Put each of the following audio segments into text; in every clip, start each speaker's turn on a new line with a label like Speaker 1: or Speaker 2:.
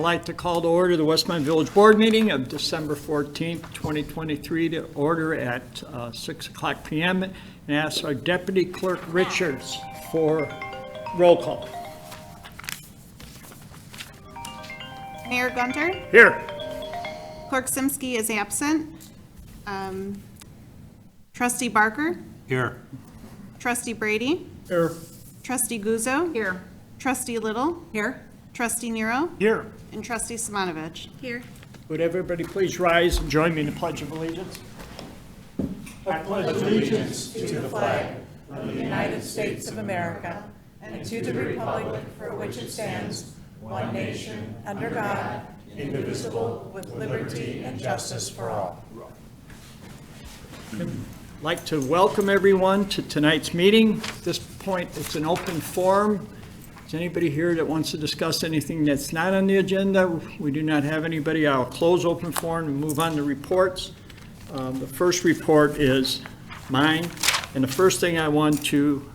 Speaker 1: like to call to order the Westmont Village Board meeting of December 14th, 2023 to order at 6 o'clock p.m. and ask our Deputy Clerk Richards for roll call.
Speaker 2: Mayor Gunter?
Speaker 1: Here.
Speaker 2: Clerk Simsky is absent. Trustee Barker?
Speaker 3: Here.
Speaker 2: Trustee Brady?
Speaker 1: Here.
Speaker 2: Trustee Guzzo?
Speaker 4: Here.
Speaker 2: Trustee Little?
Speaker 4: Here.
Speaker 2: Trustee Nero?
Speaker 1: Here.
Speaker 2: And Trustee Simonovich?
Speaker 4: Here.
Speaker 1: Would everybody please rise and join me in the Pledge of Allegiance?
Speaker 5: I pledge allegiance to the flag of the United States of America and to the republic for which it stands, one nation, under God, indivisible, with liberty and justice for all.
Speaker 1: I'd like to welcome everyone to tonight's meeting. At this point, it's an open forum. Is anybody here that wants to discuss anything that's not on the agenda? We do not have anybody. I'll close open forum and move on to reports. The first report is mine, and the first thing I want to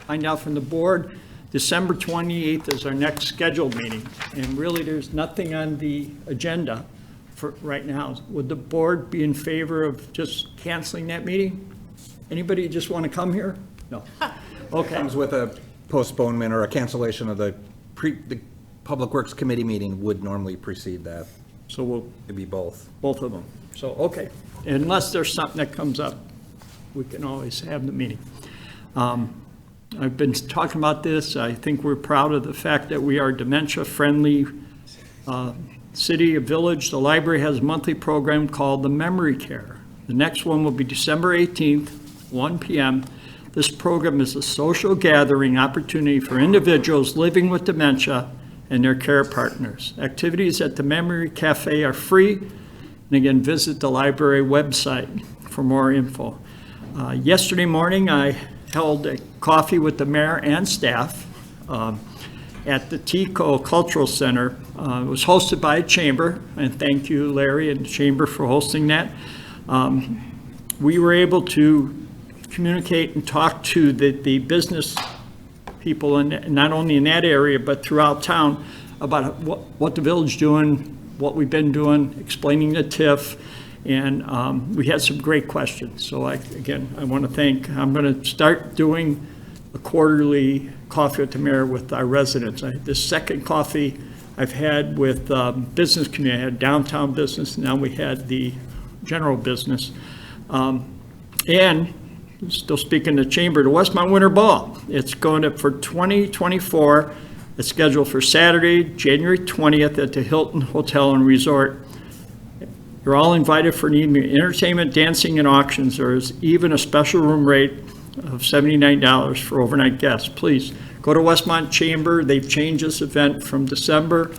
Speaker 1: find out from the board, December 28th is our next scheduled meeting, and really there's nothing on the agenda for right now. Would the board be in favor of just canceling that meeting? Anybody just want to come here? No. Okay.
Speaker 6: Comes with a postponement or a cancellation of the Public Works Committee meeting would normally precede that.
Speaker 1: So
Speaker 6: It'd be both.
Speaker 1: both of them. So, okay. Unless there's something that comes up, we can always have the meeting. I've been talking about this. I think we're proud of the fact that we are a dementia-friendly city, a village. The library has a monthly program called the Memory Care. The next one will be December 18th, 1 p.m. This program is a social gathering opportunity for individuals living with dementia and their care partners. Activities at the Memory Cafe are free. And again, visit the library website for more info. Yesterday morning, I held a coffee with the mayor and staff at the Tico Cultural Center. It was hosted by a chamber, and thank you, Larry and the chamber, for hosting that. We were able to communicate and talk to the business people, and not only in that area, but throughout town, about what the village doing, what we've been doing, explaining the TIF, and we had some great questions. So I want to thank, I'm going to start doing a quarterly coffee with the mayor with our residents. The second coffee I've had with business community, I had downtown business, now we had the general business. And still speaking to the chamber, the Westmont Winter Ball. It's going up for 2024. It's scheduled for Saturday, January 20th at the Hilton Hotel and Resort. You're all invited for an evening of entertainment, dancing, and auctions. There is even a special room rate of $79 for overnight guests. Please go to Westmont Chamber. They've changed this event from December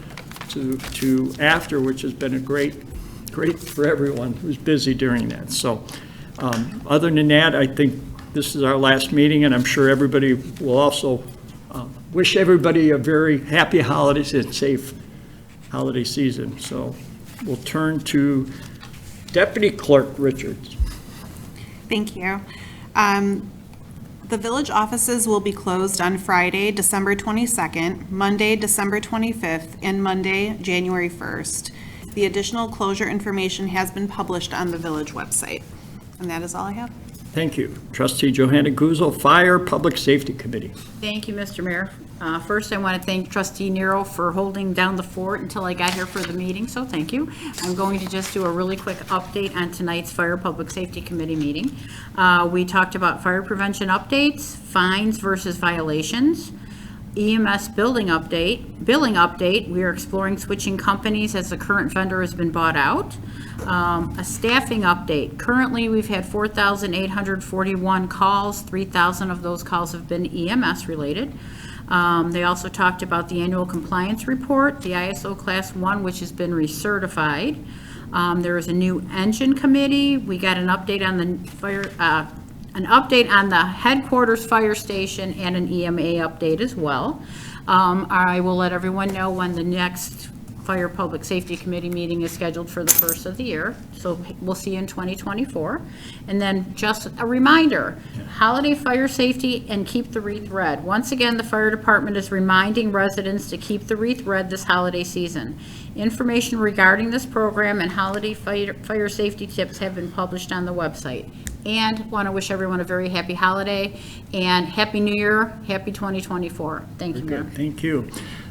Speaker 1: to after, which has been a great for everyone who's busy during that. So other than that, I think this is our last meeting, and I'm sure everybody will also wish everybody a very happy holidays and safe holiday season. So we'll turn to Deputy Clerk Richards.
Speaker 2: Thank you. The village offices will be closed on Friday, December 22nd, Monday, December 25th, and Monday, January 1st. The additional closure information has been published on the village website. And that is all I have.
Speaker 1: Thank you. Trustee Johanna Guzzo, Fire Public Safety Committee.
Speaker 4: Thank you, Mr. Mayor. First, I want to thank Trustee Nero for holding down the fort until I got here for the meeting, so thank you. I'm going to just do a really quick update on tonight's Fire Public Safety Committee meeting. We talked about fire prevention updates, fines versus violations, EMS billing update. We are exploring switching companies as the current vendor has been bought out. A staffing update. Currently, we've had 4,841 calls. 3,000 of those calls have been EMS related. They also talked about the annual compliance report, the ISO Class 1, which has been recertified. There is a new engine committee. We got an update on the fire, the headquarters fire station, and an EMA update as well. I will let everyone know when the next Fire Public Safety Committee meeting is scheduled for the first of the year, so we'll see you in 2024. And then just a reminder, holiday fire safety and keep the wreath red. Once again, the fire department is reminding residents to keep the wreath red this holiday season. Information regarding this program and holiday fire safety tips have been published on the website. And want to wish everyone a very happy holiday and Happy New Year, Happy 2024. Thank you, Mayor.
Speaker 1: Good, thank you.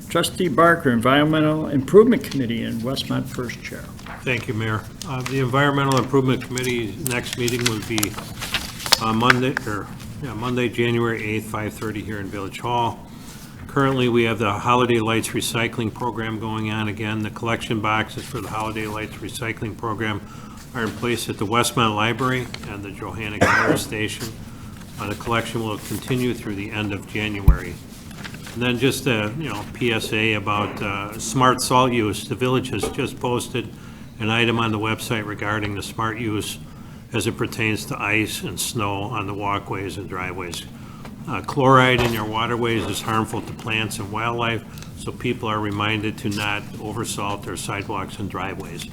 Speaker 1: Trustee Barker, Environmental Improvement Committee and Westmont First Chair.
Speaker 3: Thank you, Mayor. The Environmental Improvement Committee's next meeting would be Monday, January 8th, 5:30 here in Village Hall. Currently, we have the Holiday Lights Recycling Program going on. Again, the collection boxes for the Holiday Lights Recycling Program are in place at the Westmont Library and the Johanna Fire Station. The collection will continue through the end of January. And then just a PSA about smart salt use. The village has just posted an item on the website regarding the smart use as it pertains to ice and snow on the walkways and driveways. Chloride in your waterways is harmful to plants and wildlife, so people are reminded to not oversalt their sidewalks and driveways.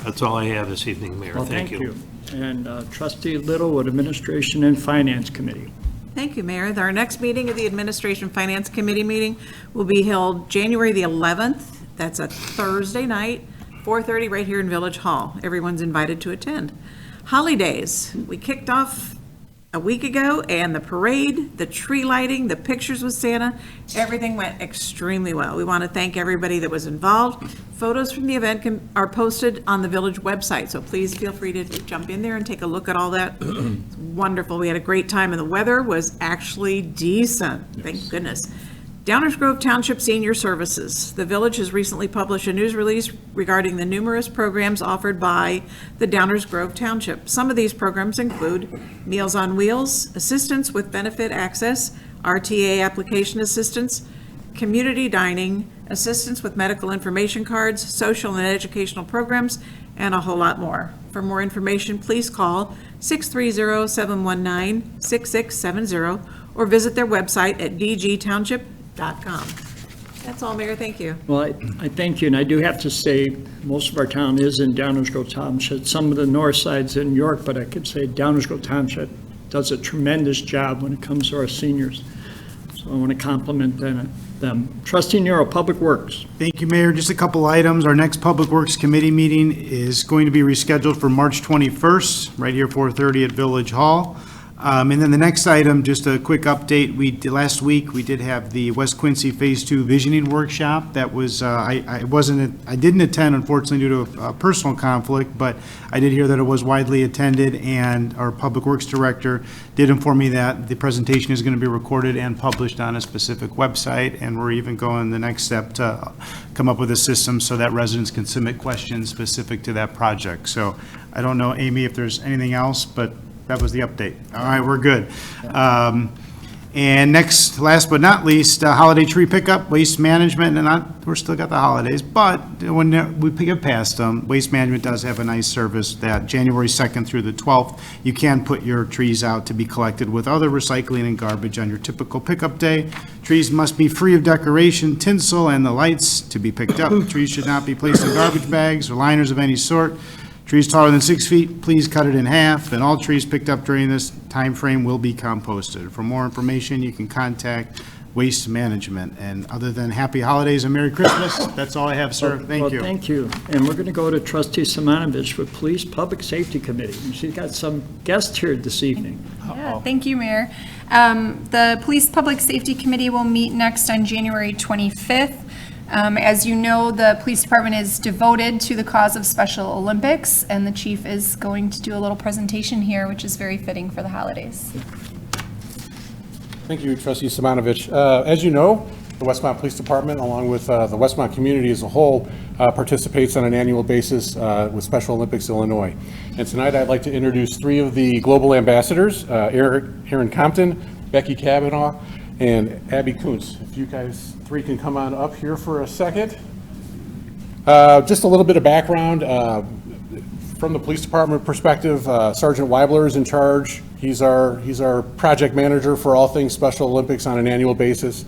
Speaker 3: That's all I have this evening, Mayor.
Speaker 1: Well,
Speaker 3: Thank you.
Speaker 1: And Trustee Littlewood, Administration and Finance Committee.
Speaker 5: Thank you, Mayor. Our next meeting of the Administration Finance Committee meeting will be held January the 11th. That's a Thursday night, 4:30 right here in Village Hall. Everyone's invited to attend. Holidays, we kicked off a week ago, and the parade, the tree lighting, the pictures with Santa, everything went extremely well. We want to thank everybody that was involved. Photos from the event are posted on the village website, so please feel free to jump in there and take a look at all that. It's wonderful. We had a great time, and the weather was actually decent. Thank goodness. Downers Grove Township Senior Services. The village has recently published a news release regarding the numerous programs offered by the Downers Grove Township. Some of these programs include Meals on Wheels, assistance with benefit access, RTA application assistance, community dining, assistance with medical information cards, social and educational programs, and a whole lot more. For more information, please call 630-719-6670 or visit their website at dgtownship.com. That's all, Mayor. Thank you.
Speaker 1: Well, I thank you, and I do have to say, most of our town is in Downers Grove Township. Some of the north side's in York, but I could say Downers Grove Township does a tremendous job when it comes to our seniors. So I want to compliment them. Trustee Nero, Public Works.
Speaker 7: Thank you, Mayor. Just a couple items. Our next Public Works Committee meeting is going to be rescheduled for March 21st, right here, 4:30 at Village Hall. And then the next item, just a quick update. Last week, we did have the West Quincy Phase 2 Visioning Workshop. That was, I didn't attend, unfortunately, due to a personal conflict, but I did hear that it was widely attended, and our Public Works Director did inform me that the presentation is going to be recorded and published on a specific website, and we're even going the next step to come up with a system so that residents can submit questions specific to that project. So I don't know, Amy, if there's anything else, but that was the update. All right, we're good. And next, last but not least, holiday tree pickup, waste management, and we're still got the holidays, but when we get past them, Waste Management does have a nice service that January 2nd through the 12th, you can put your trees out to be collected with other recycling and garbage on your typical pickup day. Trees must be free of decoration, tinsel, and the lights to be picked up. Trees should not be placed in garbage bags or liners of any sort. Trees taller than 6 feet, please cut it in half, and all trees picked up during this time frame will be composted. For more information, you can contact Waste Management. And other than happy holidays and Merry Christmas, that's all I have, sir. Thank you.
Speaker 1: Well, thank you. And we're going to go to Trustee Simonovich with Police Public Safety Committee. And she's got some guests here this evening.
Speaker 8: Yeah, thank you, Mayor. The Police Public Safety Committee will meet next on January 25th. As you know, the police department is devoted to the cause of Special Olympics, and the chief is going to do a little presentation here, which is very fitting for the holidays.
Speaker 9: Thank you, Trustee Simonovich. As you know, the Westmont Police Department, along with the Westmont community as a whole, participates on an annual basis with Special Olympics Illinois. And tonight I'd like to introduce three of the global ambassadors, Erin Compton, Becky Kavanaugh, and Abby Kuntz. If you guys three can come on up here for a second. Just a little bit of background. From the police department perspective, Sergeant Weibler is in charge. He's our project manager for all things Special Olympics on an annual basis.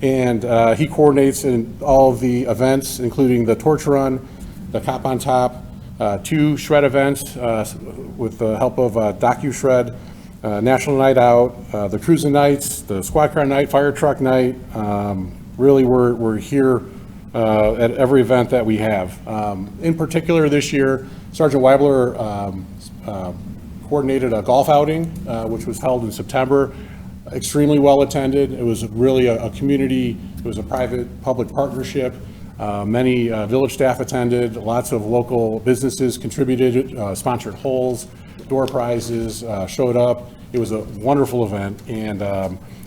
Speaker 9: And he coordinates in all of the events, including the torch run, the Cop on Top, 2 shred events with the help of DocuShred, National Night Out, the Cruising Nights, the Squad Car Night, Fire Truck Night. Really, we're here at every event that we have. In particular, this year, Sergeant Weibler coordinated a golf outing, which was held in September. Extremely well attended. It was really a community, it was a private-public partnership. Many village staff attended, lots of local businesses contributed, sponsored holes, door prizes, showed up. It was a wonderful event, and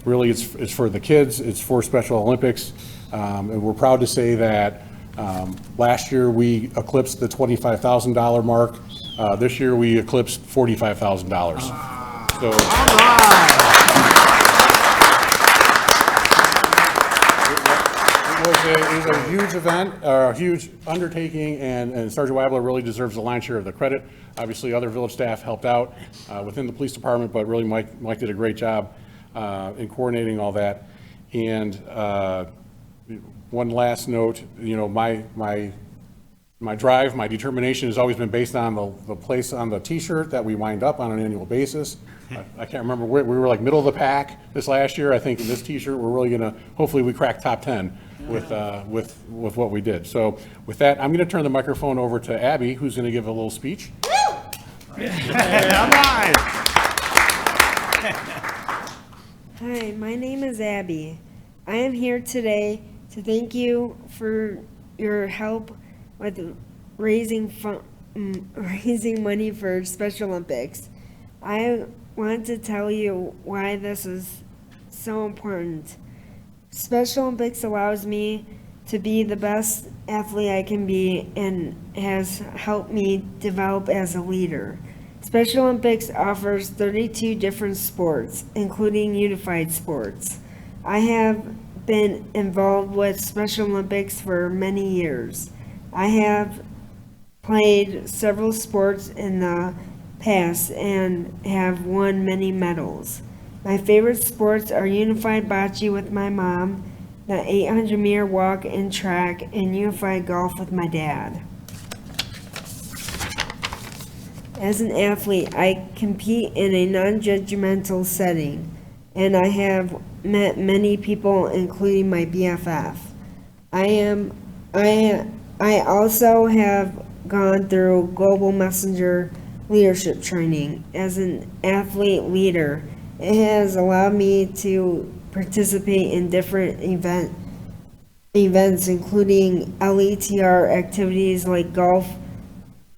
Speaker 9: really it's for the kids, it's for Special Olympics. And we're proud to say that last year we eclipsed the $25,000 mark. This year we eclipsed $45,000. So. It was a huge event, a huge undertaking, and Sergeant Weibler really deserves the lion's share of the credit. Obviously, other village staff helped out within the police department, but really Mike did a great job in coordinating all that. And one last note, you know, my drive, my determination has always been based on the place on the T-shirt that we wind up on an annual basis. I can't remember, we were like middle of the pack this last year. I think in this T-shirt, we're really gonna, hopefully we crack top 10 with what we did. So with that, I'm gonna turn the microphone over to Abby, who's gonna give a little speech.
Speaker 10: Hi, my name is Abby. I am here today to thank you for your help with raising money for Special Olympics. I want to tell you why this is so important. Special Olympics allows me to be the best athlete I can be and has helped me develop as a leader. Special Olympics offers 32 different sports, including unified sports. I have been involved with Special Olympics for many years. I have played several sports in the past and have won many medals. My favorite sports are unified bocce with my mom, the 800-meter walk and track, and unified golf with my dad. As an athlete, I compete in a non-judgmental setting, and I have met many people, including my BFF. I also have gone through Global Messenger leadership training. As an athlete leader, it has allowed me to participate in different events, including LETR activities like golf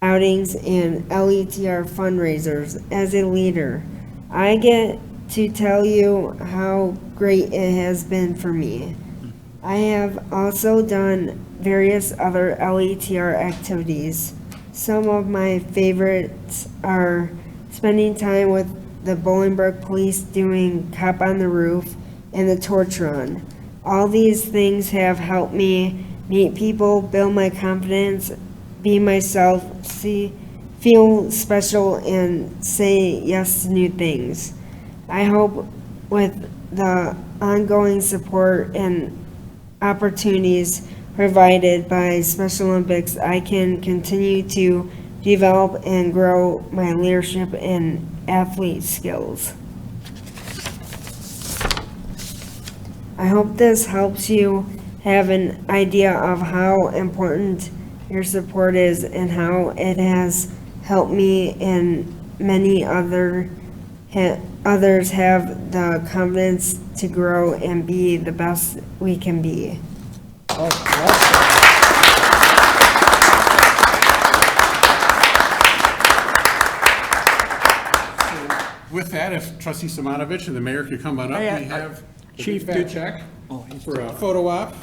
Speaker 10: outings and LETR fundraisers. As a leader, I get to tell you how great it has been for me. I have also done various other LETR activities. Some of my favorites are spending time with the Bolingbrook Police doing Cop on the Roof and the Torch Run. All these things have helped me meet people, build my confidence, be myself, feel special, and say yes to new things. I hope with the ongoing support and opportunities provided by Special Olympics, I can continue to develop and grow my leadership and athlete skills. I hope this helps you have an idea of how important your support is and how it has helped me and many others have the confidence to grow and be the best we can be.
Speaker 9: With that, if Trustee Simonovich and the mayor could come on up, we have the
Speaker 1: Chief,
Speaker 9: big fat check for a photo op.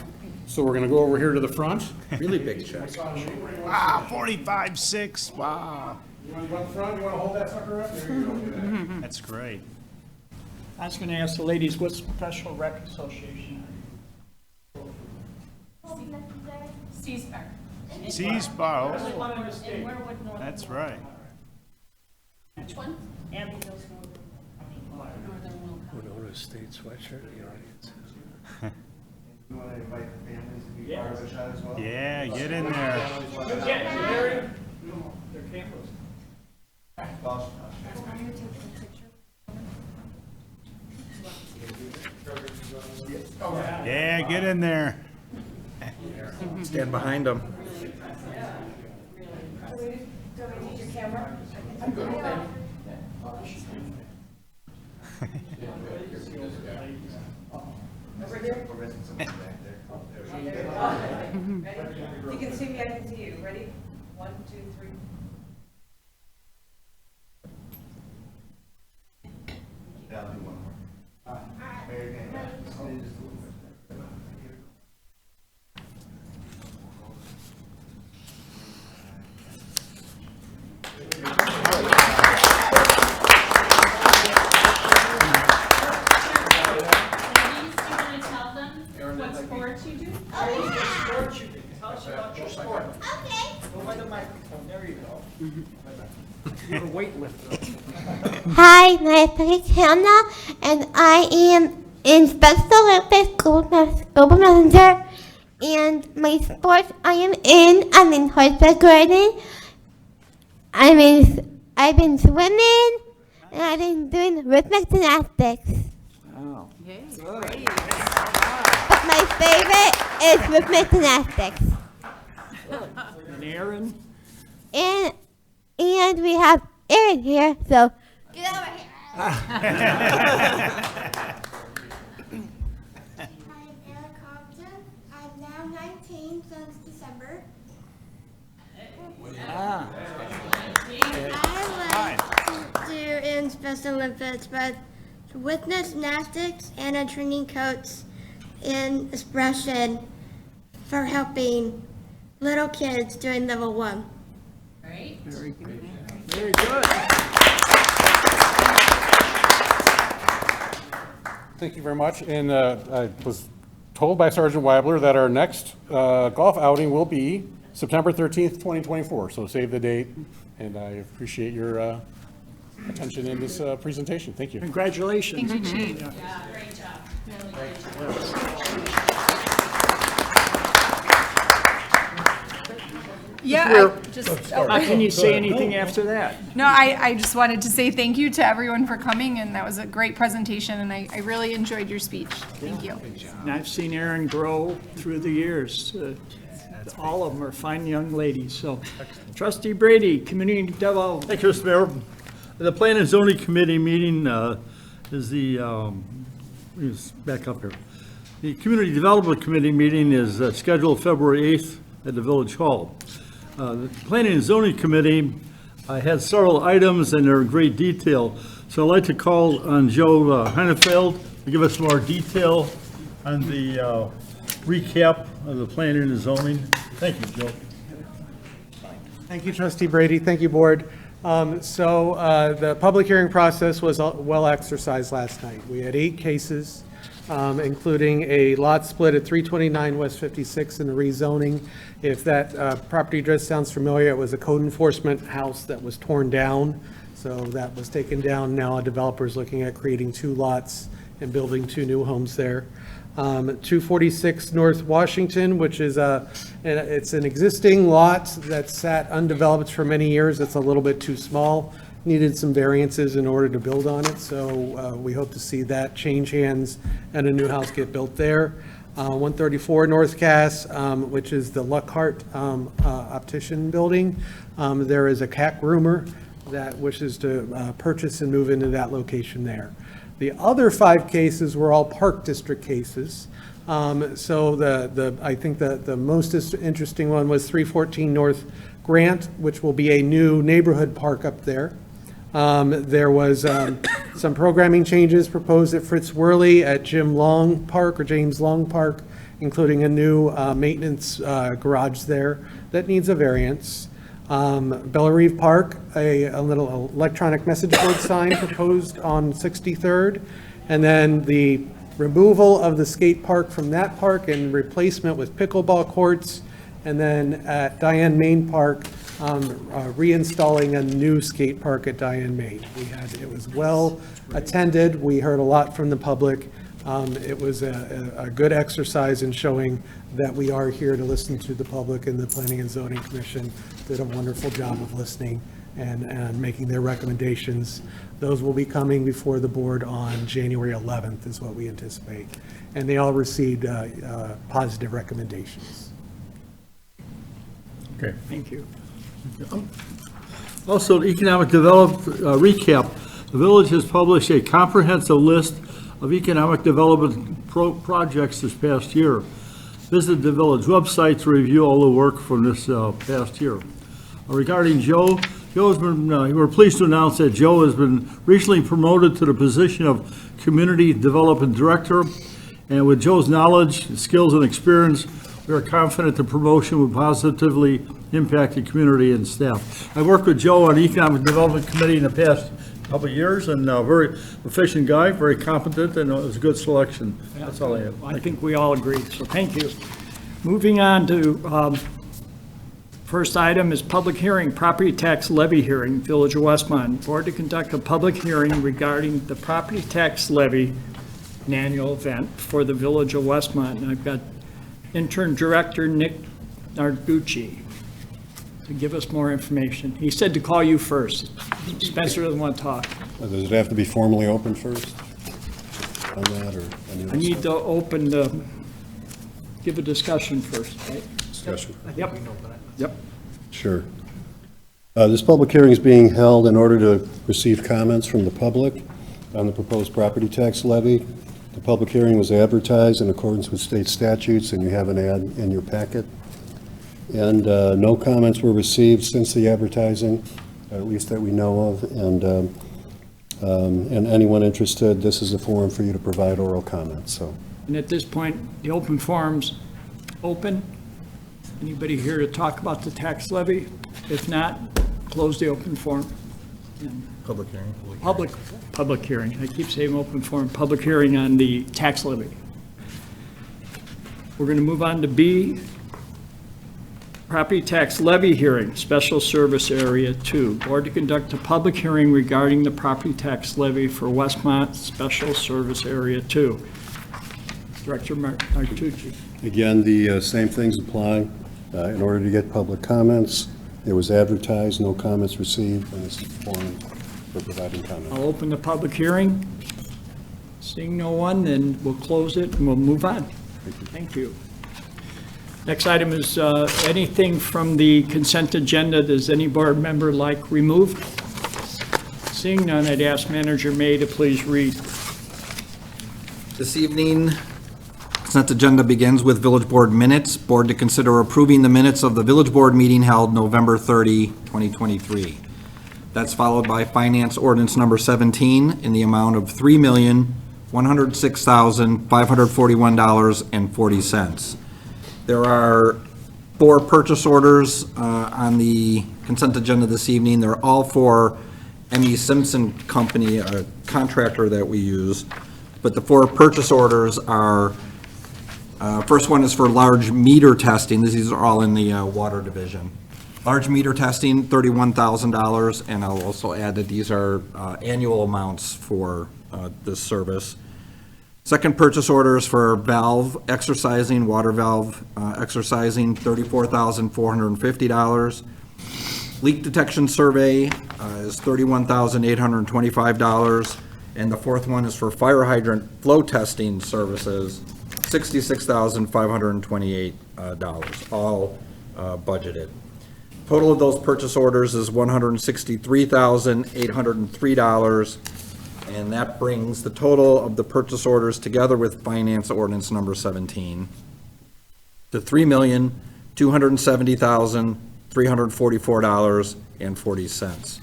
Speaker 9: So we're gonna go over here to the front.
Speaker 6: Really big check.
Speaker 7: Wow, 45.6, wow.
Speaker 9: You wanna go up front, you wanna hold that sucker up? There you go, do that.
Speaker 7: That's great.
Speaker 1: I was going to ask the ladies, what Special Rec Association
Speaker 7: C-Spar, that's right.
Speaker 4: Which one?
Speaker 11: Winona State sweatshirt, the audience.
Speaker 7: You want to invite the families to be part of the shot as well?
Speaker 1: Yeah, get in there. You can't, Larry. Their cameras. Yeah, get in there.
Speaker 6: Stand behind them.
Speaker 5: You can see me, I can see you. Ready? 1, 2, 3.
Speaker 1: You're a weightlifter.
Speaker 11: Hi, my name is Hannah, and I am in Special Olympics Global Messenger. And my sports I'm in horseback riding. I've been swimming, and I've been doing rhythmic gymnastics.
Speaker 1: Oh.
Speaker 11: But my favorite is rhythmic gymnastics.
Speaker 1: And Aaron?
Speaker 11: And we have Erin here, so get over here.
Speaker 12: Hi, I'm Eric Compton. I'm now 19 since December.
Speaker 1: Ah.
Speaker 12: I like to do in Special Olympics, but witness gymnastics and a training coach in expression for helping little kids doing level 1.
Speaker 1: Very good. Very good.
Speaker 9: Thank you very much. And I was told by Sergeant Weibler that our next golf outing will be September 13th, 2024. So save the date, and I appreciate your attention in this presentation. Thank you.
Speaker 1: Congratulations.
Speaker 4: Thank you, Chief.
Speaker 1: Yeah.
Speaker 4: Great job.
Speaker 8: Yeah,
Speaker 1: Can you say anything after that?
Speaker 8: No, I just wanted to say thank you to everyone for coming, and that was a great presentation, and I really enjoyed your speech. Thank you.
Speaker 1: And I've seen Erin grow through the years. All of them are fine young ladies, so. Trustee Brady, Community Development.
Speaker 13: Thank you, Mr. Mayor. The Plan and Zoning Committee meeting is back up here. The Community Development Committee meeting is scheduled February 8th at the Village Hall. The Planning and Zoning Committee had several items and they're in great detail. So I'd like to call on Joe Heinefeld to give us more detail on the recap of the planning and zoning. Thank you, Joe.
Speaker 14: Thank you, Trustee Brady. Thank you, Board. The public hearing process was well exercised last night. We had 8 cases, including a lot split at 329 West 56 and a rezoning. If that property address sounds familiar, it was a code enforcement house that was torn down. So that was taken down. Now a developer is looking at creating 2 lots and building 2 new homes there. 246 North Washington, which is it's an existing lot that sat undeveloped for many years. It's a little bit too small, needed some variances in order to build on it. So we hope to see that change hands and a new house get built there. 134 North Cass, which is the Luckhart optician building. There is a cat groomer that wishes to purchase and move into that location there. The other 5 cases were all Park District cases. So I think the most interesting one was 314 North Grant, which will be a new neighborhood park up there. There was some programming changes proposed at Fritz Worley at James Long Park, including a new maintenance garage there that needs a variance. Bellerive Park, a little electronic message board sign proposed on 63rd, and then the removal of the skate park from that park and replacement with pickleball courts, and then at Diane Main Park, reinstalling a new skate park at Diane Main. It was well attended. We heard a lot from the public. It was a good exercise in showing that we are here to listen to the public, and the Planning and Zoning Commission did a wonderful job of listening and making their recommendations. Those will be coming before the board on January 11th is what we anticipate. And they all received positive recommendations.
Speaker 13: Okay.
Speaker 1: Thank you.
Speaker 13: Also, economic development recap. The village has published a comprehensive list of economic development projects this past year. Visit the village website to review all the work from this past year. Regarding Joe, we're pleased to announce that Joe has been recently promoted to the position of Community Development Director. And with Joe's knowledge, skills, and experience, we are confident the promotion will positively impact the community and staff. I worked with Joe on the Economic Development Committee in the past couple of years, and a very efficient guy, very competent, and it was a good selection. That's all I have.
Speaker 1: I think we all agree, so thank you. Moving on to, first item is public hearing, property tax levy hearing, Village of Westmont. Board to conduct a public hearing regarding the property tax levy, an annual event for the Village of Westmont. And I've got Intern Director Nick Narducci to give us more information. He said to call you first. Spencer doesn't want to talk.
Speaker 15: Does it have to be formally open first on that, or any other
Speaker 1: I need
Speaker 15: stuff?
Speaker 1: to open the, give a discussion first, right?
Speaker 15: Discussion?
Speaker 1: Yep. Yep.
Speaker 15: Sure. This public hearing is being held in order to receive comments from the public on the proposed property tax levy. The public hearing was advertised in accordance with state statutes, and you have an ad in your packet. And no comments were received since the advertising, at least that we know of. And anyone interested, this is a forum for you to provide oral comments. So.
Speaker 1: And at this point, the open forum's open. Anybody here to talk about the tax levy? If not, close the open forum.
Speaker 6: Public hearing.
Speaker 1: Public hearing. I keep saying open forum, public hearing on the tax levy. We're going to move on to B, property tax levy hearing, Special Service Area 2. Board to conduct a public hearing regarding the property tax levy for Westmont Special Service Area 2. Director Martucci.
Speaker 15: Again, the same things apply. In order to get public comments, it was advertised, no comments received, and this is a forum for providing comments.
Speaker 1: I'll open the public hearing. Seeing no one, then we'll close it and we'll move on. Thank you. Next item is anything from the consent agenda. Does any board member like removed? Seeing none, I'd ask Manager May to please read.
Speaker 6: This evening, consent agenda begins with Village Board minutes. Board to consider approving the minutes of the Village Board meeting held November 30, 2023. That's followed by Finance Ordinance Number 17 in the amount of $3,106,541.40. There are 4 purchase orders on the consent agenda this evening. They're all for M.E. Simpson Company, a contractor that we use. But the 4 purchase orders are, first one is for large meter testing. These are all in the water division. Large meter testing, $31,000, and I'll also add that these are annual amounts for this service. Second purchase orders for valve exercising, water valve exercising, $34,450. Leak detection survey is $31,825. And the fourth one is for fire hydrant flow testing services, $66,528, all budgeted. Total of those purchase orders is $163,803. And that brings the total of the purchase orders together with Finance Ordinance Number 17 to $3,270,344.40.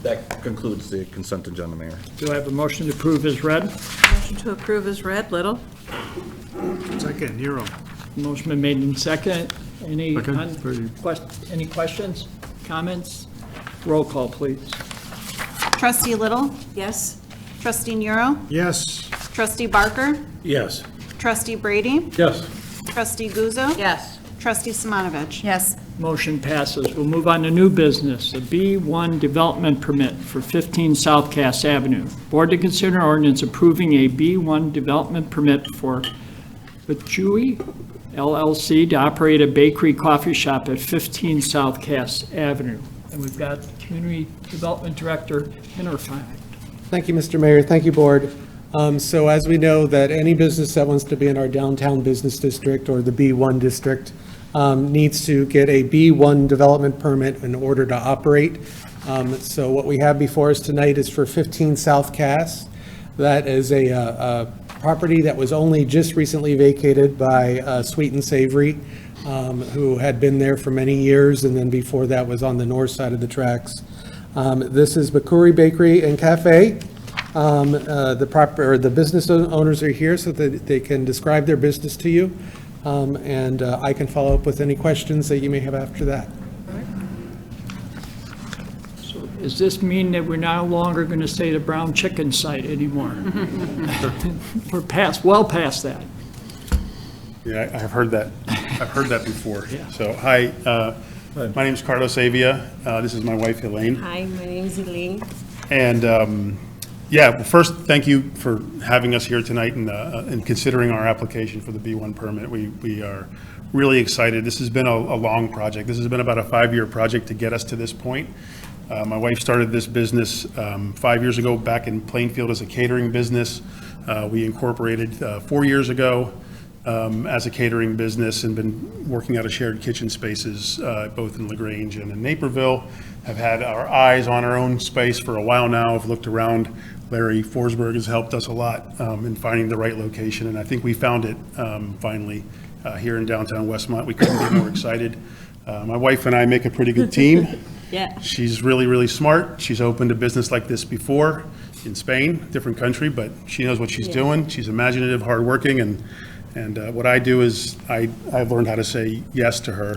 Speaker 6: That concludes the consent agenda, Mayor.
Speaker 1: Do I have a motion to approve as read?
Speaker 5: Motion to approve is read. Little?
Speaker 7: Second, Nero.
Speaker 1: Motion been made in second. Any
Speaker 13: Second.
Speaker 1: any questions, comments? Roll call, please.
Speaker 2: Trustee Little?
Speaker 5: Yes.
Speaker 2: Trustee Nero?
Speaker 7: Yes.
Speaker 2: Trustee Barker?
Speaker 13: Yes.
Speaker 2: Trustee Brady?
Speaker 13: Yes.
Speaker 2: Trustee Guzzo?
Speaker 4: Yes.
Speaker 2: Trustee Simonovich?
Speaker 8: Yes.
Speaker 1: Motion passes. We'll move on to new business, the B1 development permit for 15 South Cass Avenue. Board to consider ordinance approving a B1 development permit for Bachui LLC to operate a bakery coffee shop at 15 South Cass Avenue. And we've got Community Development Director Hinterfeld.
Speaker 14: Thank you, Mr. Mayor. Thank you, Board. So as we know, that any business that wants to be in our downtown business district or the B1 district needs to get a B1 development permit in order to operate. So what we have before us tonight is for 15 South Cass. That is a property that was only just recently vacated by Sweet and Savory, who had been there for many years, and then before that was on the north side of the tracks. This is Bakuri Bakery and Cafe. The business owners are here so that they can describe their business to you, and I can follow up with any questions that you may have after that.
Speaker 1: So does this mean that we're no longer going to say the brown chicken site anymore? We're well past that.
Speaker 16: Yeah, I've heard that. I've heard that before.
Speaker 1: Yeah.
Speaker 16: So, hi, my name's Carlos Avia. This is my wife, Elaine.
Speaker 17: Hi, my name is Elaine.
Speaker 16: And, yeah, well, first, thank you for having us here tonight and considering our application for the B1 permit. We are really excited. This has been a long project. This has been about a 5-year project to get us to this point. My wife started this business 5 years ago back in Plainfield as a catering business. We incorporated 4 years ago as a catering business and been working out of shared kitchen spaces both in LaGrange and in Naperville. Have had our eyes on our own space for a while now. Have looked around. Larry Forsberg has helped us a lot in finding the right location, and I think we found it finally here in downtown Westmont. We couldn't be more excited. My wife and I make a pretty good team.
Speaker 17: Yeah.
Speaker 16: She's really, really smart. She's opened a business like this before in Spain, different country, but she knows what she's doing. She's imaginative, hardworking, and what I do is I've learned how to say yes to her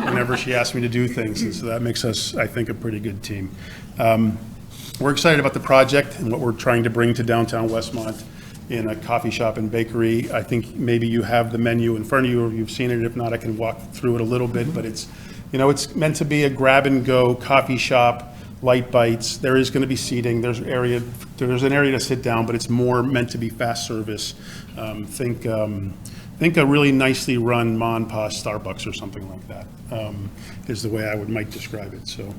Speaker 16: whenever she asks me to do things, and so that makes us, I think, a pretty good team. We're excited about the project and what we're trying to bring to downtown Westmont in a coffee shop and bakery. I think maybe you have the menu in front of you or you've seen it. If not, I can walk through it a little bit, but it's meant to be a grab-and-go coffee shop, light bites. There is going to be seating. There's an area to sit down, but it's more meant to be fast service. Think a really nicely run Ma and Pa Starbucks or something like that is the way I might describe it. So,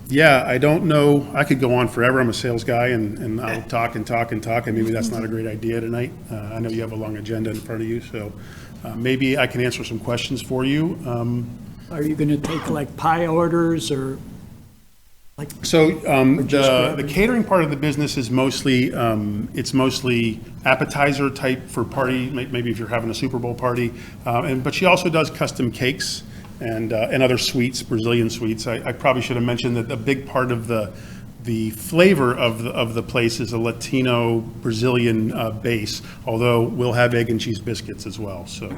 Speaker 16: yeah, I don't know. I could go on forever. I'm a sales guy, and I'll talk and talk and talk, and maybe that's not a great idea tonight. I know you have a long agenda in front of you, so maybe I can answer some questions for you.
Speaker 1: Are you going to take like pie orders or?
Speaker 16: So the catering part of the business is mostly, it's mostly appetizer type for party, maybe if you're having a Super Bowl party. But she also does custom cakes and other sweets, Brazilian sweets. I probably should have mentioned that a big part of the flavor of the place is a Latino Brazilian base, although we'll have egg and cheese biscuits as well, so.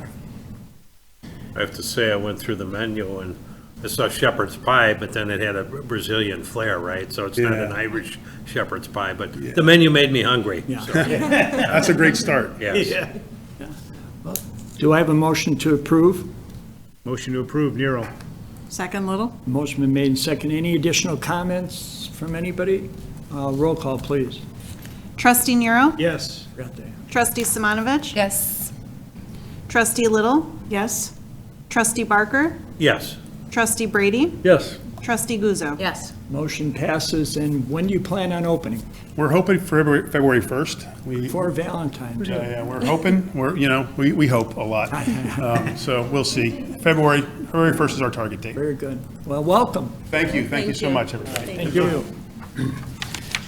Speaker 3: I have to say, I went through the menu and I saw shepherd's pie, but then it had a Brazilian flair, right? So it's not an Irish shepherd's pie, but the menu made me hungry.
Speaker 1: Yeah.
Speaker 3: So,
Speaker 16: That's a great start.
Speaker 3: yes.
Speaker 1: Yeah. Well, do I have a motion to approve?
Speaker 13: Motion to approve, Nero.
Speaker 2: Second, Little?
Speaker 1: Motion been made and second. Any additional comments from anybody? Roll call, please.
Speaker 2: Trustee Nero?
Speaker 13: Yes.
Speaker 2: Trustee Simonovich?
Speaker 8: Yes.
Speaker 2: Trustee Little? Yes. Trustee Barker?
Speaker 3: Yes.
Speaker 2: Trustee Brady?
Speaker 13: Yes.
Speaker 2: Trustee Guzzo?
Speaker 4: Yes.
Speaker 1: Motion passes. And when do you plan on opening?
Speaker 16: We're hoping for February 1st.
Speaker 1: Before Valentine's.
Speaker 16: Yeah, we're hoping. We hope a lot. So we'll see. February 1st is our target date.
Speaker 1: Very good. Well, welcome.
Speaker 16: Thank you. Thank you so much, everybody.
Speaker 1: Thank you.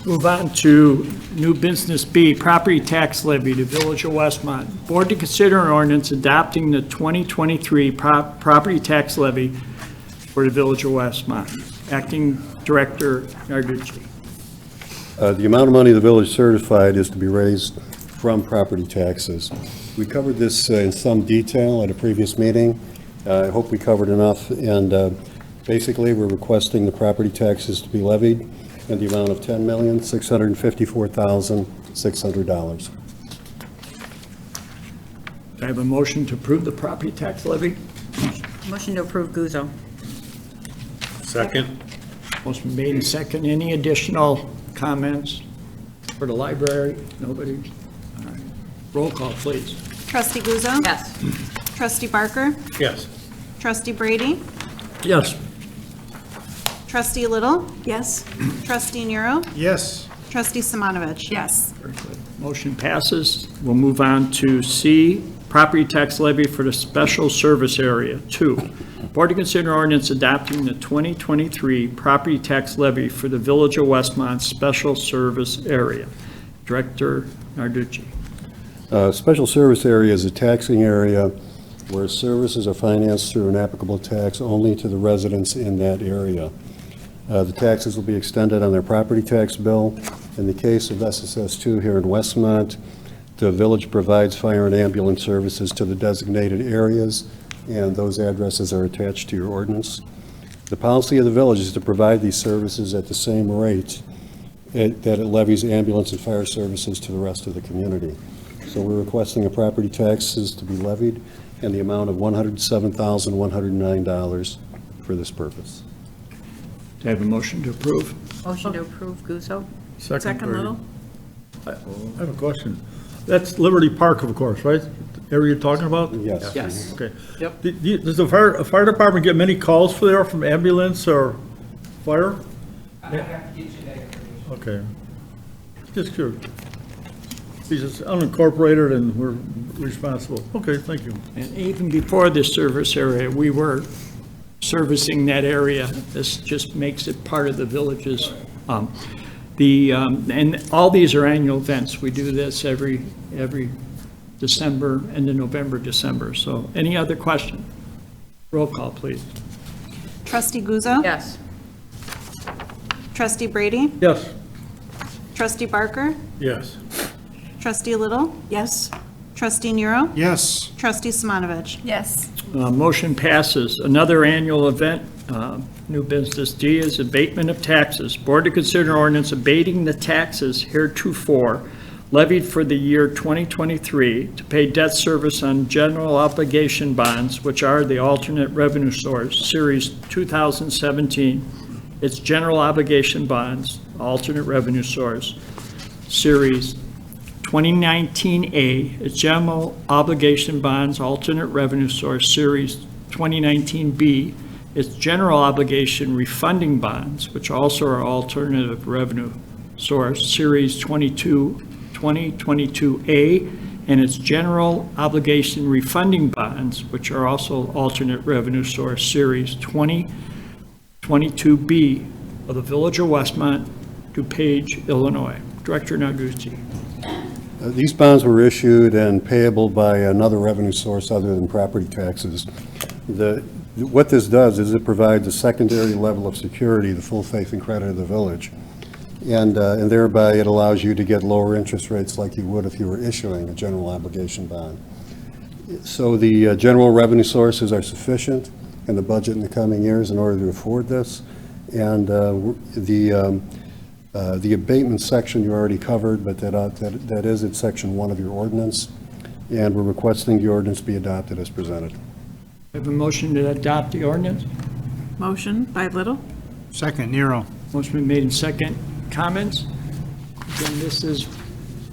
Speaker 1: Move on to new business B, property tax levy to Village of Westmont. Board to consider an ordinance adopting the 2023 property tax levy for the Village of Westmont. Acting Director Narducci.
Speaker 15: The amount of money the village certified is to be raised from property taxes. We covered this in some detail at a previous meeting. I hope we covered enough, and basically we're requesting the property taxes to be levied in the amount of $10,654,600.
Speaker 1: I have a motion to approve the property tax levy.
Speaker 4: Motion to approve Guzzo.
Speaker 3: Second?
Speaker 1: Motion made and second. Any additional comments for the library? Nobody? All right. Roll call, please.
Speaker 2: Trustee Guzzo?
Speaker 4: Yes.
Speaker 2: Trustee Barker?
Speaker 3: Yes.
Speaker 2: Trustee Brady?
Speaker 13: Yes.
Speaker 2: Trustee Little?
Speaker 5: Yes.
Speaker 2: Trustee Nero?
Speaker 7: Yes.
Speaker 2: Trustee Simonovich?
Speaker 5: Yes.
Speaker 1: Very good. Motion passes. We'll move on to C, property tax levy for the special service area. 2, board to consider ordinance adopting the 2023 property tax levy for the Village of Westmont special service area. Director Narducci.
Speaker 15: Special service area is a taxing area where services are financed through an applicable tax only to the residents in that area. The taxes will be extended on their property tax bill. In the case of SSS 2 here in Westmont, the village provides fire and ambulance services to the designated areas, and those addresses are attached to your ordinance. The policy of the village is to provide these services at the same rate that it levies ambulance and fire services to the rest of the community. So we're requesting a property taxes to be levied in the amount of $107,109 for this purpose.
Speaker 1: Do I have a motion to approve?
Speaker 4: Motion to approve Guzzo.
Speaker 5: Second Little?
Speaker 13: I have a question. That's Liberty Park, of course, right? The area you're talking about?
Speaker 15: Yes.
Speaker 1: Yes.
Speaker 13: Okay.
Speaker 5: Yep.
Speaker 13: Does the fire department get many calls for there from ambulance or fire? Okay. Just curious. It's just unincorporated and we're responsible. Okay, thank you.
Speaker 1: And even before this service area, we were servicing that area. This just makes it part of the village's. And all these are annual events. We do this every December, end of November, December. So any other question? Roll call, please.
Speaker 2: Trustee Guzzo?
Speaker 4: Yes.
Speaker 2: Trustee Brady?
Speaker 13: Yes.
Speaker 2: Trustee Barker?
Speaker 13: Yes.
Speaker 2: Trustee Little?
Speaker 5: Yes.
Speaker 2: Trustee Nero?
Speaker 7: Yes.
Speaker 2: Trustee Simonovich?
Speaker 8: Yes.
Speaker 1: Motion passes. Another annual event, new business D is abatement of taxes. Board to consider ordinance abating the taxes heretofore levied for the year 2023 to pay debt service on general obligation bonds, which are the alternate revenue source, Series 2017. It's general obligation bonds, alternate revenue source, Series 2019A. It's general obligation bonds, alternate revenue source, Series 2019B. It's general obligation refunding bonds, which also are alternative revenue source, Series 2022A, and it's general obligation refunding bonds, which are also alternate revenue source, Series 2022B of the Village of Westmont, DuPage, Illinois. Director Narducci.
Speaker 15: These bonds were issued and payable by another revenue source other than property taxes. What this does is it provides a secondary level of security, the full faith and credit of the village. And thereby it allows you to get lower interest rates like you would if you were issuing a general obligation bond. So the general revenue sources are sufficient in the budget in the coming years in order to afford this. And the abatement section you already covered, but that is in section 1 of your ordinance. And we're requesting the ordinance be adopted as presented.
Speaker 1: We have a motion to adopt the ordinance.
Speaker 5: Motion by Little?
Speaker 7: Second, Nero.
Speaker 1: Motion been made in second. Comments? Again, this is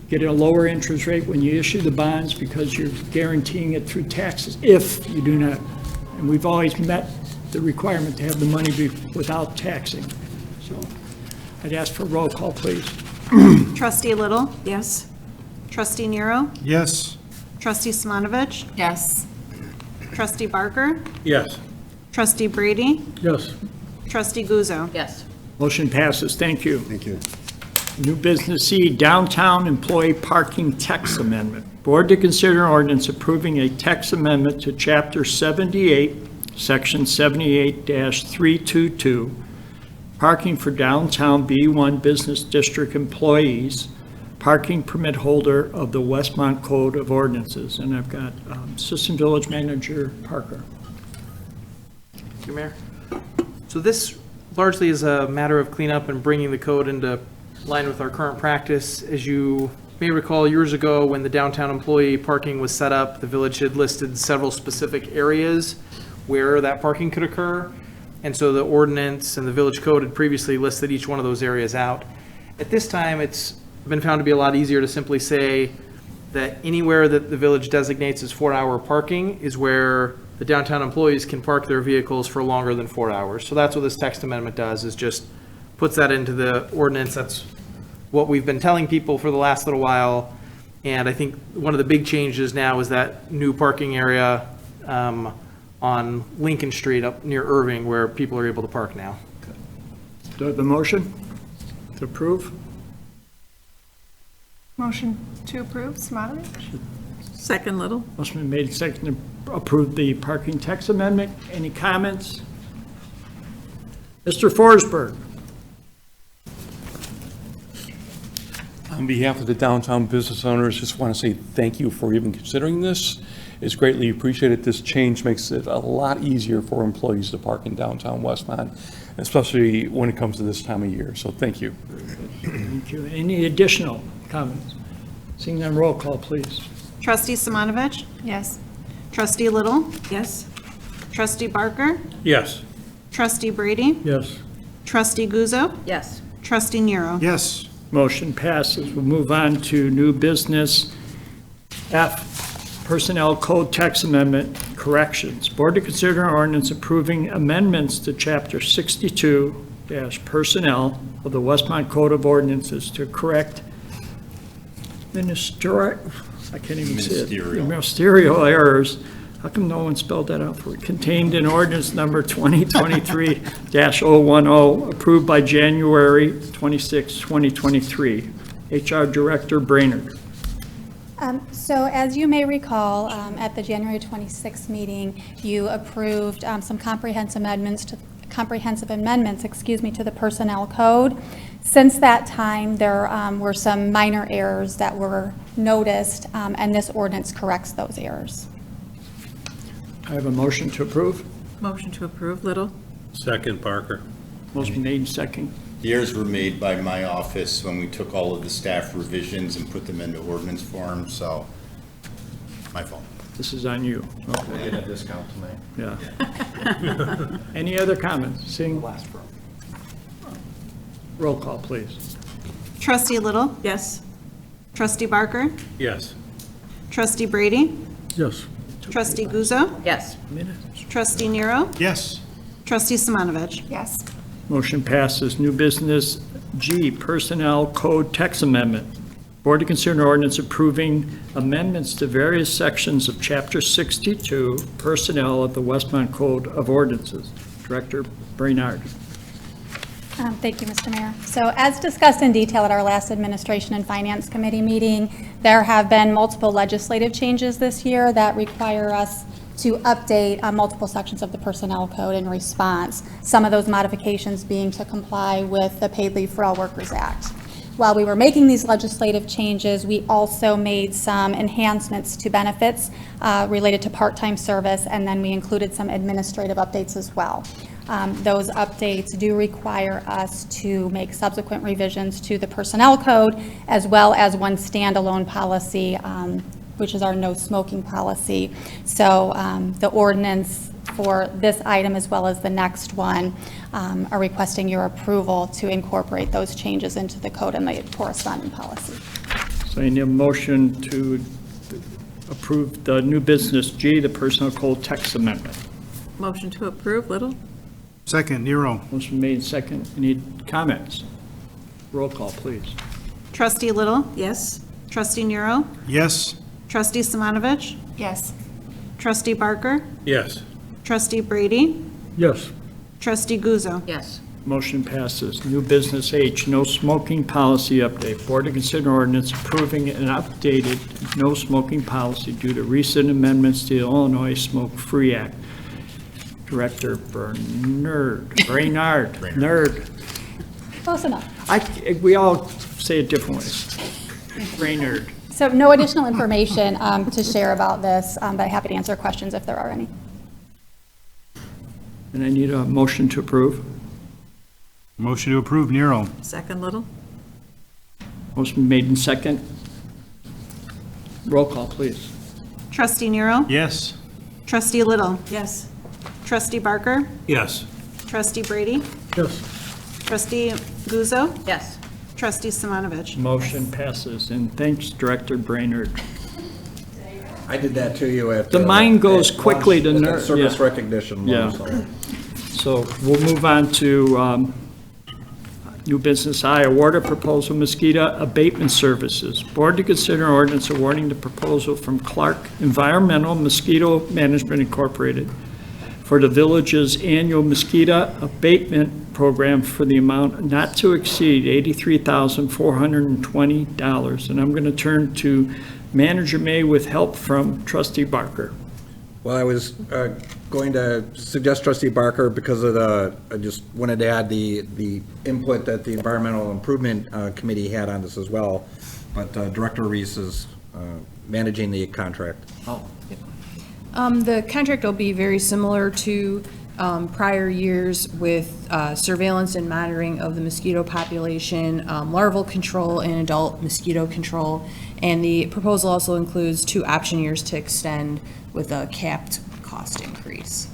Speaker 1: getting a lower interest rate when you issue the bonds because you're guaranteeing it through taxes if you do not. And we've always met the requirement to have the money be without taxing. So I'd ask for a roll call, please.
Speaker 2: Trustee Little?
Speaker 5: Yes.
Speaker 2: Trustee Nero?
Speaker 7: Yes.
Speaker 2: Trustee Simonovich?
Speaker 8: Yes.
Speaker 2: Trustee Barker?
Speaker 13: Yes.
Speaker 2: Trustee Brady?
Speaker 13: Yes.
Speaker 2: Trustee Guzzo?
Speaker 4: Yes.
Speaker 1: Motion passes. Thank you.
Speaker 15: Thank you.
Speaker 1: New business C, downtown employee parking tax amendment. Board to consider ordinance approving a tax amendment to Chapter 78, Section 78-322, parking for downtown B1 Business District employees, parking permit holder of the Westmont Code of Ordinances. And I've got Assistant Village Manager Parker.
Speaker 17: Thank you, Mayor. So this largely is a matter of cleanup and bringing the code into line with our current practice. As you may recall, years ago, when the downtown employee parking was set up, the village had listed several specific areas where that parking could occur. And so the ordinance and the village code had previously listed each one of those areas out. At this time, it's been found to be a lot easier to simply say that anywhere that the village designates as 4-hour parking is where the downtown employees can park their vehicles for longer than 4 hours. So that's what this text amendment does, is just puts that into the ordinance. That's what we've been telling people for the last little while. And I think one of the big changes now is that new parking area on Lincoln Street up near Irving where people are able to park now.
Speaker 1: Do I have a motion to approve?
Speaker 8: Motion to approve, Simonovich?
Speaker 5: Second, Little.
Speaker 1: Motion been made, second to approve the parking tax amendment. Any comments? Mr. Forsberg?
Speaker 18: On behalf of the downtown business owners, just want to say thank you for even considering this. It's greatly appreciated. This change makes it a lot easier for employees to park in downtown Westmont, especially when it comes to this time of year. So thank you.
Speaker 1: Thank you. Any additional comments? Seeing none, roll call, please.
Speaker 2: Trustee Simonovich?
Speaker 8: Yes.
Speaker 2: Trustee Little?
Speaker 5: Yes.
Speaker 2: Trustee Barker?
Speaker 3: Yes.
Speaker 2: Trustee Brady?
Speaker 1: Yes.
Speaker 2: Trustee Guzzo?
Speaker 5: Yes.
Speaker 2: Trustee Nero?
Speaker 7: Yes.
Speaker 1: Motion passes. We'll move on to new business. F, Personnel Code Text Amendment Corrections. Board to consider an ordinance approving amendments to Chapter 62-Personnel of the Westmont Code of Ordinances to correct ministerial errors. How come no one spelled that out for me? Contained in ordinance number 2023-010, approved by January 26, 2023. HR Director Brainerd.
Speaker 19: So as you may recall, at the January 26th meeting, you approved some comprehensive amendments to the Personnel Code. Since that time, there were some minor errors that were noticed, and this ordinance corrects those errors.
Speaker 1: I have a motion to approve.
Speaker 5: Motion to approve, Little.
Speaker 3: Second, Parker.
Speaker 1: Motion made and second.
Speaker 20: The errors were made by my office when we took all of the staff revisions and put them into ordinance form, so my fault.
Speaker 1: This is on you.
Speaker 6: I get a discount tonight.
Speaker 1: Yeah. Any other comments? Seeing roll call, please.
Speaker 2: Trustee Little?
Speaker 5: Yes.
Speaker 2: Trustee Barker?
Speaker 3: Yes.
Speaker 2: Trustee Brady?
Speaker 13: Yes.
Speaker 2: Trustee Guzzo?
Speaker 5: Yes.
Speaker 2: Trustee Nero?
Speaker 7: Yes.
Speaker 2: Trustee Simonovich?
Speaker 8: Yes.
Speaker 1: Motion passes. New business G, Personnel Code Text Amendment. Board to consider an ordinance approving amendments to various sections of Chapter 62, Personnel of the Westmont Code of Ordinances. Director Brainerd.
Speaker 19: Thank you, Mr. Mayor. So as discussed in detail at our last Administration and Finance Committee meeting, there have been multiple legislative changes this year that require us to update multiple sections of the Personnel Code in response. Some of those modifications being to comply with the Paid Leave for All Workers Act. While we were making these legislative changes, we also made some enhancements to benefits related to part-time service, and then we included some administrative updates as well. Those updates do require us to make subsequent revisions to the Personnel Code, as well as one standalone policy, which is our no smoking policy. So the ordinance for this item, as well as the next one, are requesting your approval to incorporate those changes into the code and the corresponding policy.
Speaker 1: So I need a motion to approve the new business G, the Personnel Code Text Amendment.
Speaker 5: Motion to approve, Little.
Speaker 7: Second, Nero.
Speaker 1: Motion made second. Any comments? Roll call, please.
Speaker 2: Trustee Little?
Speaker 5: Yes.
Speaker 2: Trustee Nero?
Speaker 7: Yes.
Speaker 2: Trustee Simonovich?
Speaker 8: Yes.
Speaker 2: Trustee Barker?
Speaker 3: Yes.
Speaker 2: Trustee Brady?
Speaker 1: Yes.
Speaker 2: Trustee Guzzo?
Speaker 5: Yes.
Speaker 1: Motion passes. New business H, no smoking policy update. Board to consider ordinance approving an updated no smoking policy due to recent amendments to the Illinois Smoke-Free Act. Director Brainerd. Nerd.
Speaker 19: Close enough.
Speaker 1: We all say it different ways. Brainerd.
Speaker 19: So no additional information to share about this, but happy to answer questions if there are any.
Speaker 1: And I need a motion to approve.
Speaker 7: Motion to approve, Nero.
Speaker 5: Second, Little.
Speaker 1: Motion made in second. Roll call, please.
Speaker 2: Trustee Nero?
Speaker 7: Yes.
Speaker 2: Trustee Little?
Speaker 5: Yes.
Speaker 2: Trustee Barker?
Speaker 3: Yes.
Speaker 2: Trustee Brady?
Speaker 13: Yes.
Speaker 2: Trustee Guzzo?
Speaker 4: Yes.
Speaker 2: Trustee Simonovich?
Speaker 1: Motion passes, and thanks, Director Brainerd.
Speaker 6: I did that to you at.
Speaker 1: The mind goes
Speaker 6: at
Speaker 1: quickly
Speaker 6: lunch,
Speaker 1: to
Speaker 6: at
Speaker 1: ner-
Speaker 6: Service
Speaker 1: yeah.
Speaker 6: recognition.
Speaker 1: Yeah.
Speaker 6: So.
Speaker 1: So we'll move on to new business I, award a proposal mosquito abatement services. Board to consider ordinance awarding the proposal from Clark Environmental Mosquito Management Incorporated for the village's annual mosquito abatement program for the amount not to exceed $83,420. And I'm going to turn to Manager May with help from Trustee Barker.
Speaker 6: Well, I was going to suggest Trustee Barker because of I just wanted to add the input that the Environmental Improvement Committee had on this as well. But Director Reese is managing the contract.
Speaker 1: Oh.
Speaker 21: The contract will be very similar to prior years with surveillance and monitoring of the mosquito population, larval control and adult mosquito control. And the proposal also includes 2 option years to extend with a capped cost increase.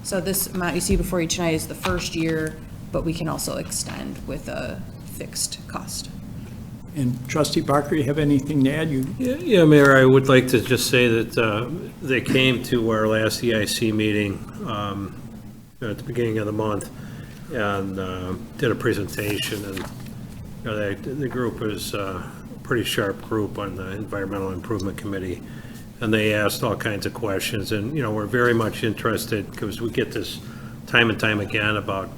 Speaker 21: So this amount you see before you tonight is the first year, but we can also extend with a fixed cost.
Speaker 1: And Trustee Barker, you have anything to add?
Speaker 3: Yeah, Mayor, I would like to just say that they came to our last EIC meeting at the beginning of the month and did a presentation, and the group is a pretty sharp group on the Environmental Improvement Committee, and they asked all kinds of questions, and we're very much interested because we get this time and time again about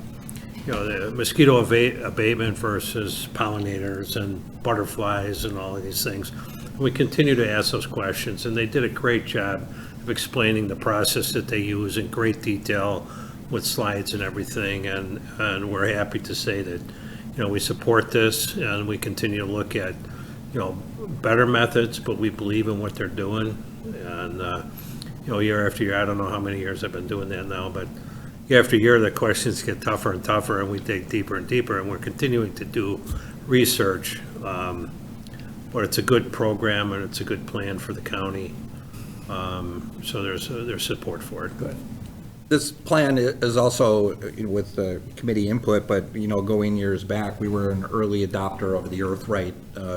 Speaker 3: the mosquito abatement versus pollinators and butterflies and all of these things. We continue to ask those questions, and they did a great job of explaining the process that they use in great detail with slides and everything, and we're happy to say that we support this, and we continue to look at better methods, but we believe in what they're doing, and year after year, I don't know how many years I've been doing that now, but year after year, the questions get tougher and tougher, and we dig deeper and deeper, and we're continuing to do research. But it's a good program, and it's a good plan for the county. So there's support for it. Good.
Speaker 6: This plan is also with the committee input, but going years back, we were an early adopter of the Earthright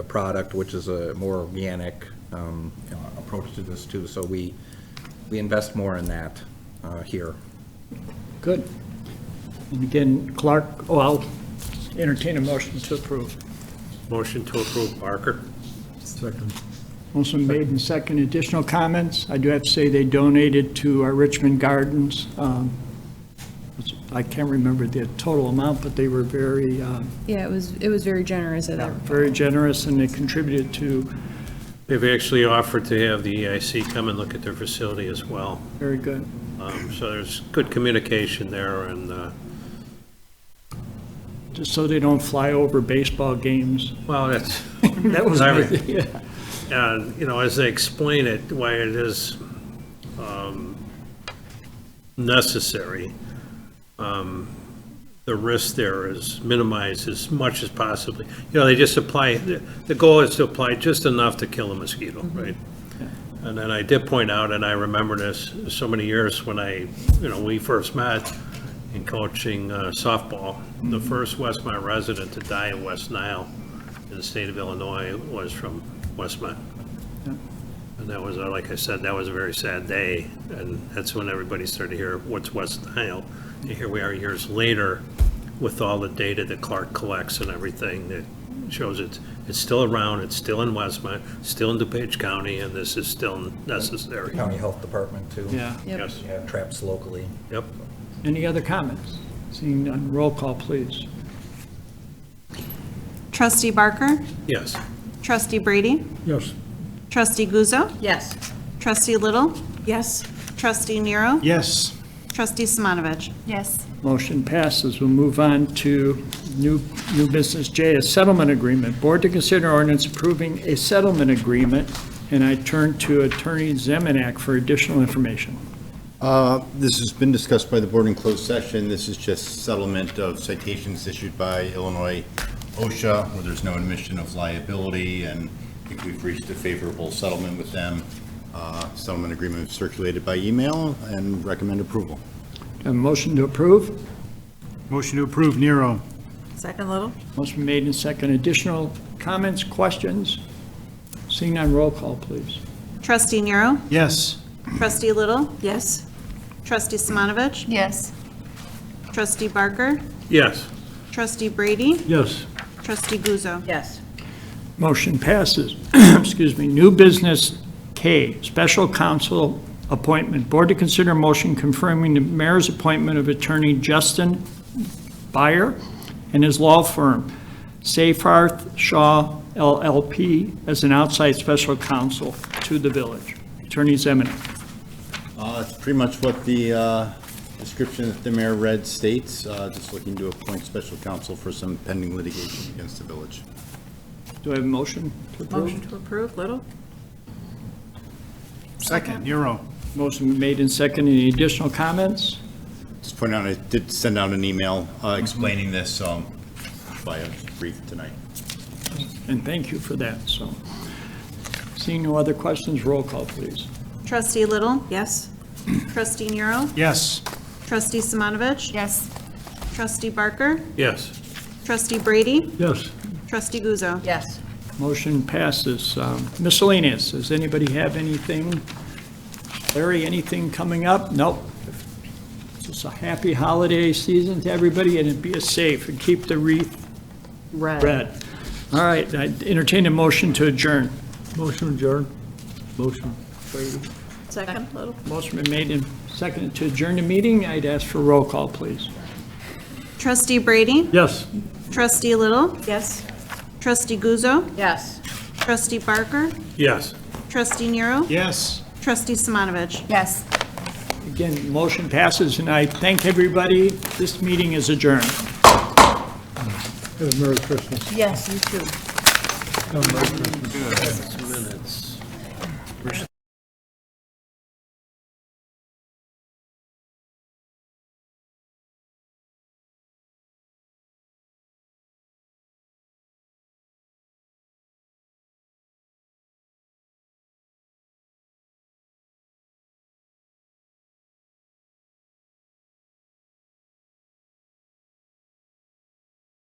Speaker 6: product, which is a more organic approach to this too. So we invest more in that here.
Speaker 1: Good. And again, Clark, I'll entertain a motion to approve.
Speaker 3: Motion to approve, Barker.
Speaker 13: Second.
Speaker 1: Motion made and second. Additional comments? I do have to say they donated to our Richmond Gardens. I can't remember the total amount, but they were very...
Speaker 21: Yeah, it was very generous of them.
Speaker 1: Very generous, and they contributed to...
Speaker 3: They've actually offered to have the EIC come and look at their facility as well.
Speaker 1: Very good.
Speaker 3: So there's good communication there, and
Speaker 1: Just so they don't fly over baseball games.
Speaker 3: well, that's
Speaker 1: That was
Speaker 3: yeah. And as they explain it, why it is necessary, the risk there is minimized as much as possibly. They just apply. The goal is to apply just enough to kill a mosquito, right? And then I did point out, and I remember this so many years when we first met in coaching softball. The first Westmont resident to die of West Nile in the state of Illinois was from Westmont. And that was, like I said, that was a very sad day. And that's when everybody started to hear, what's West Nile? And here we are years later with all the data that Clark collects and everything that shows it's still around, it's still in Westmont, still in DuPage County, and this is still necessary.
Speaker 6: County Health Department too.
Speaker 1: Yeah.
Speaker 3: Yes.
Speaker 6: We have traps locally.
Speaker 3: Yep.
Speaker 1: Any other comments? Seeing none, roll call, please.
Speaker 2: Trustee Barker?
Speaker 3: Yes.
Speaker 2: Trustee Brady?
Speaker 13: Yes.
Speaker 2: Trustee Guzzo?
Speaker 4: Yes.
Speaker 2: Trustee Little?
Speaker 5: Yes.
Speaker 2: Trustee Nero?
Speaker 7: Yes.
Speaker 2: Trustee Simonovich?
Speaker 8: Yes.
Speaker 1: Motion passes. We'll move on to new business J, a settlement agreement. Board to consider ordinance approving a settlement agreement, and I turn to Attorney Zemanek for additional information.
Speaker 20: This has been discussed by the board in closed session. This is just settlement of citations issued by Illinois OSHA, where there's no admission of liability, and I think we've reached a favorable settlement with them. Settlement agreement circulated by email, and recommend approval.
Speaker 1: A motion to approve?
Speaker 7: Motion to approve, Nero.
Speaker 5: Second Little?
Speaker 1: Motion made and second. Additional comments, questions? Seeing none, roll call, please.
Speaker 2: Trustee Nero?
Speaker 7: Yes.
Speaker 2: Trustee Little?
Speaker 5: Yes.
Speaker 2: Trustee Simonovich?
Speaker 8: Yes.
Speaker 2: Trustee Barker?
Speaker 3: Yes.
Speaker 2: Trustee Brady?
Speaker 13: Yes.
Speaker 2: Trustee Guzzo?
Speaker 5: Yes.
Speaker 1: Motion passes. Excuse me. New business K, special counsel appointment. Board to consider motion confirming the mayor's appointment of attorney Justin Byer and his law firm, Seyfarth Shaw LLP, as an outside special counsel to the village. Attorney Zemanek.
Speaker 20: It's pretty much what the description that the mayor read states, just looking to appoint special counsel for some pending litigation against the village.
Speaker 1: Do I have a motion to approve?
Speaker 5: Motion to approve, Little?
Speaker 7: Second, Nero.
Speaker 1: Motion made and second. Any additional comments?
Speaker 20: Just point out, I did send out an email explaining this via brief tonight.
Speaker 1: And thank you for that. So, seeing no other questions, roll call, please.
Speaker 2: Trustee Little?
Speaker 5: Yes.
Speaker 2: Trustee Nero?
Speaker 7: Yes.
Speaker 2: Trustee Simonovich?
Speaker 8: Yes.
Speaker 2: Trustee Barker?
Speaker 3: Yes.
Speaker 2: Trustee Brady?
Speaker 13: Yes.
Speaker 2: Trustee Guzzo?
Speaker 5: Yes.
Speaker 1: Motion passes. Miscellaneous, does anybody have anything? Larry, anything coming up? Nope. It's just a happy holiday season to everybody, and be safe, and keep the wreath red. All right, I entertain a motion to adjourn.
Speaker 13: Motion adjourned. Motion.
Speaker 1: Brady.
Speaker 5: Second Little?
Speaker 1: Motion been made and seconded to adjourn the meeting. I'd ask for roll call, please.
Speaker 2: Trustee Brady?
Speaker 13: Yes.
Speaker 2: Trustee Little?
Speaker 5: Yes.
Speaker 2: Trustee Guzzo?
Speaker 5: Yes.
Speaker 2: Trustee Barker?
Speaker 3: Yes.
Speaker 2: Trustee Nero?
Speaker 7: Yes.
Speaker 2: Trustee Simonovich?
Speaker 8: Yes.
Speaker 1: Again, motion passes, and I thank everybody. This meeting is adjourned.
Speaker 13: Have a Merry Christmas.
Speaker 5: Yes, you too.
Speaker 13: Have a Merry Christmas.